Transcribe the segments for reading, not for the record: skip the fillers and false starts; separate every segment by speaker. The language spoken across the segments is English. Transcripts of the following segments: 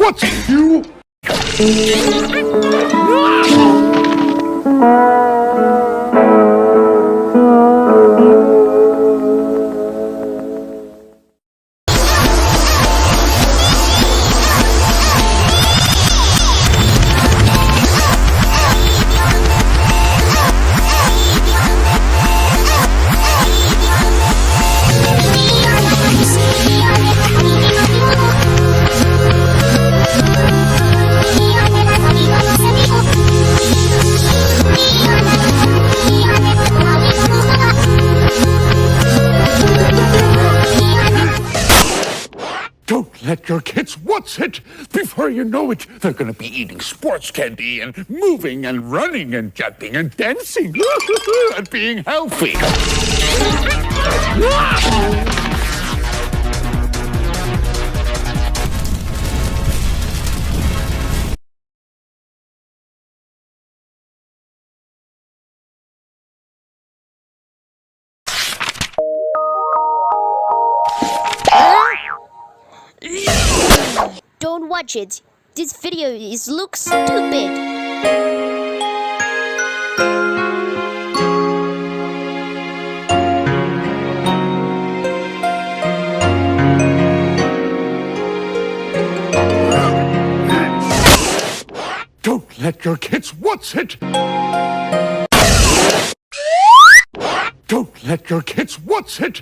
Speaker 1: What's you? Don't let your kids what's it? Before you know it, they're gonna be eating sports candy and moving and running and jumping and dancing and being healthy.
Speaker 2: Don't watch it. This video looks stupid.
Speaker 1: Don't let your kids what's it? Don't let your kids what's it?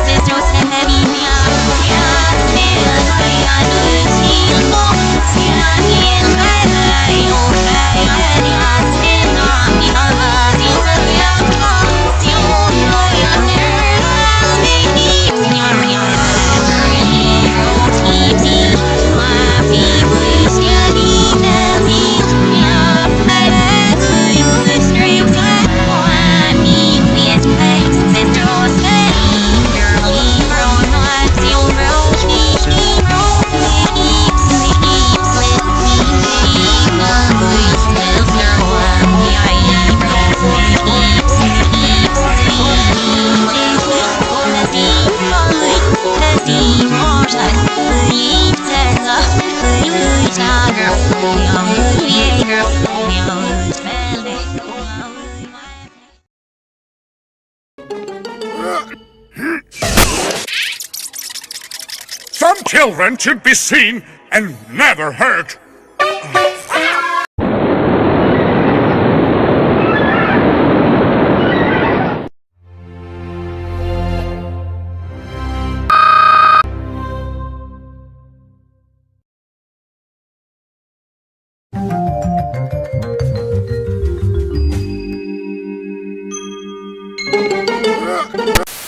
Speaker 3: Sisters
Speaker 1: children should be seen and never heard.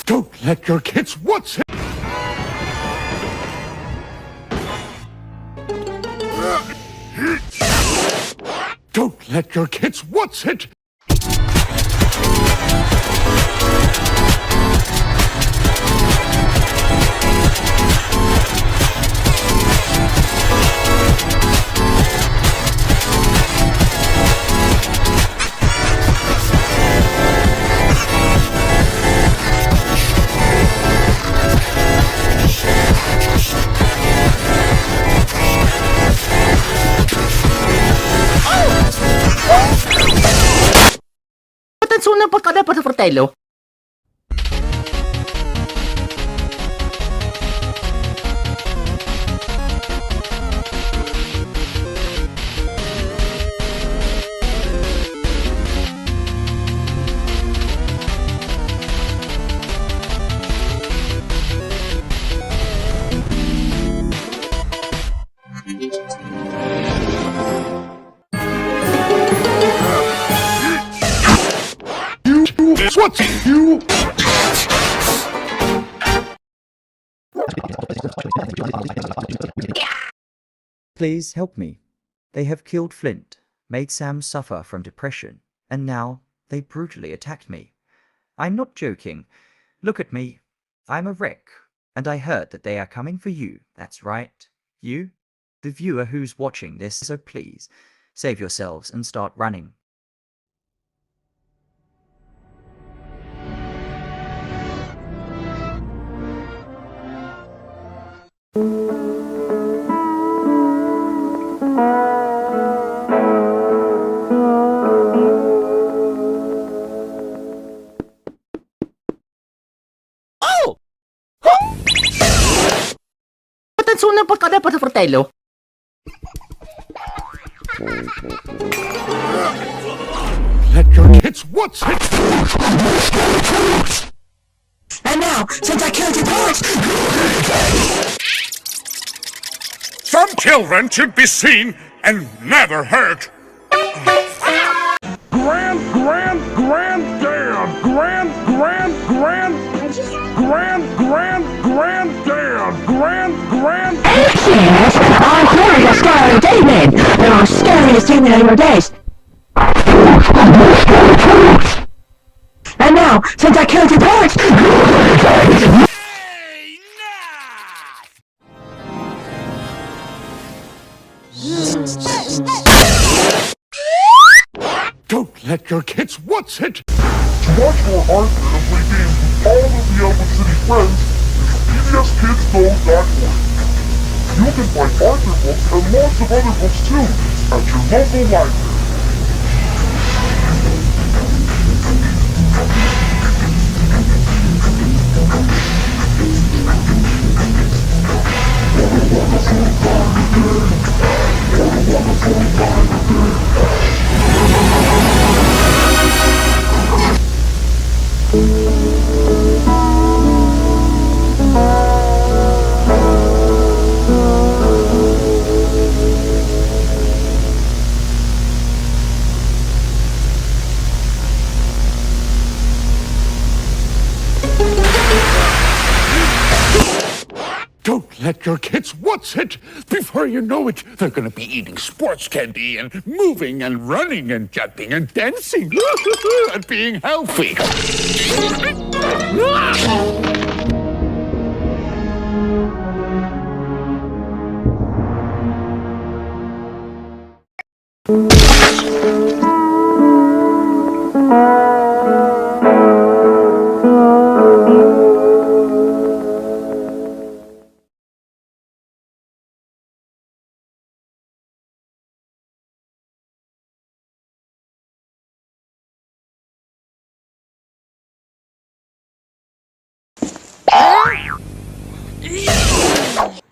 Speaker 1: Don't let your kids what's it? Don't let your kids what's it?
Speaker 3: Attenzione, un po' cadere per fratello.
Speaker 1: What's you?
Speaker 4: Please help me. They have killed Flint, made Sam suffer from depression, and now they brutally attacked me. I'm not joking. Look at me. I'm a wreck, and I heard that they are coming for you. That's right. You, the viewer who's watching this, so please, save yourselves and start running.
Speaker 3: Attenzione, un po' cadere per fratello.
Speaker 1: Let your kids what's it?
Speaker 5: And now, since I killed your parents,
Speaker 1: Some children should be seen and never heard. Granddad,
Speaker 5: yes, I heard a scary demon. The most scariest demon of your days. And now, since I killed your parents,
Speaker 1: don't let your kids what's it?
Speaker 6: To watch more art and play games with all of the Elwood City friends, visit pbskidsgo.org. You can find Arthur books and lots of other books too at your local library.
Speaker 1: Don't let your kids what's it? Before you know it, they're gonna be eating sports candy and moving and running and jumping and dancing and being healthy.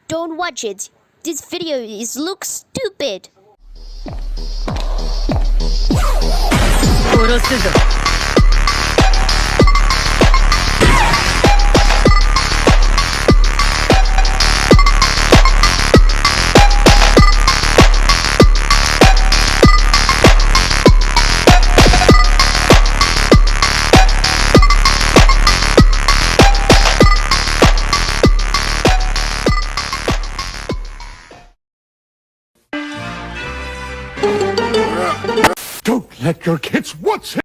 Speaker 2: Don't watch it. This video looks stupid.
Speaker 1: Don't let your kids what's it?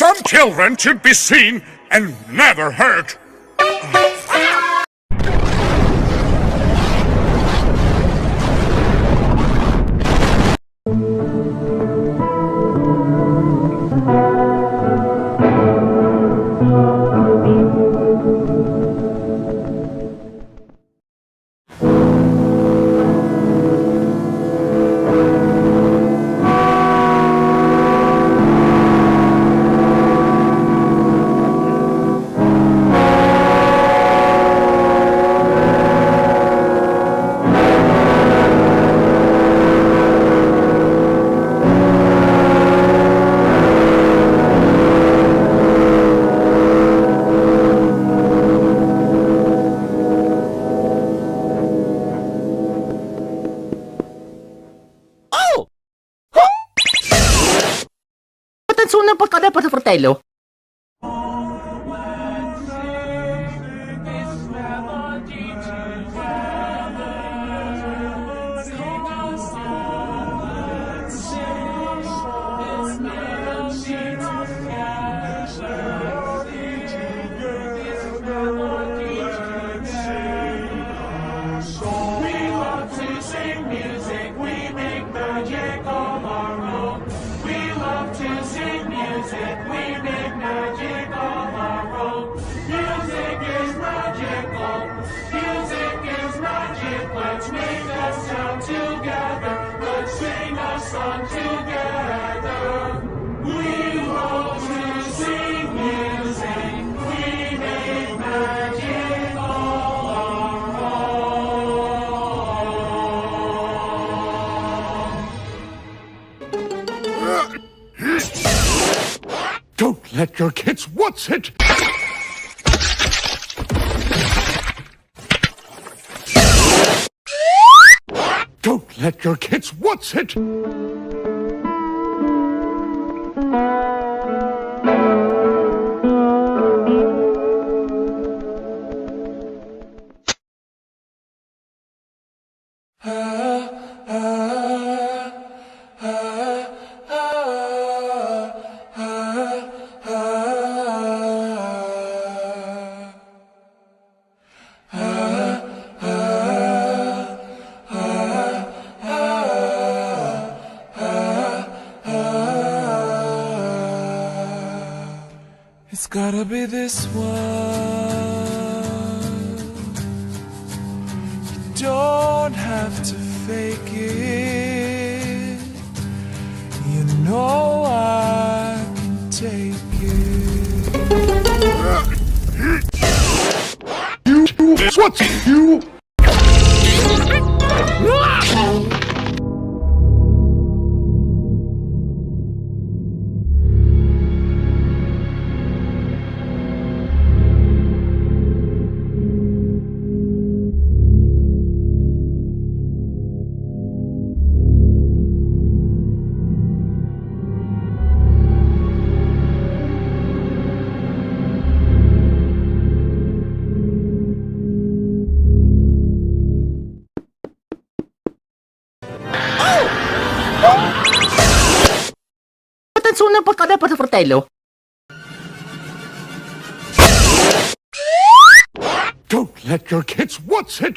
Speaker 1: Some children should be seen and never hurt.
Speaker 3: Attenzione, porca fratello.
Speaker 7: music, we make magic of our own. Music is magical. Music is magic. Let's make a sound together. Let's sing a song together. We want to sing music. We make magic all our own.
Speaker 1: Don't let your kids what's it? Don't let your kids what's it?
Speaker 7: It's gotta be this one. You don't have to fake it. You know I can take it.
Speaker 1: You what's you?
Speaker 3: Ba't ang sunog pagkada pa sa fratello?
Speaker 1: Don't let your kids what's it?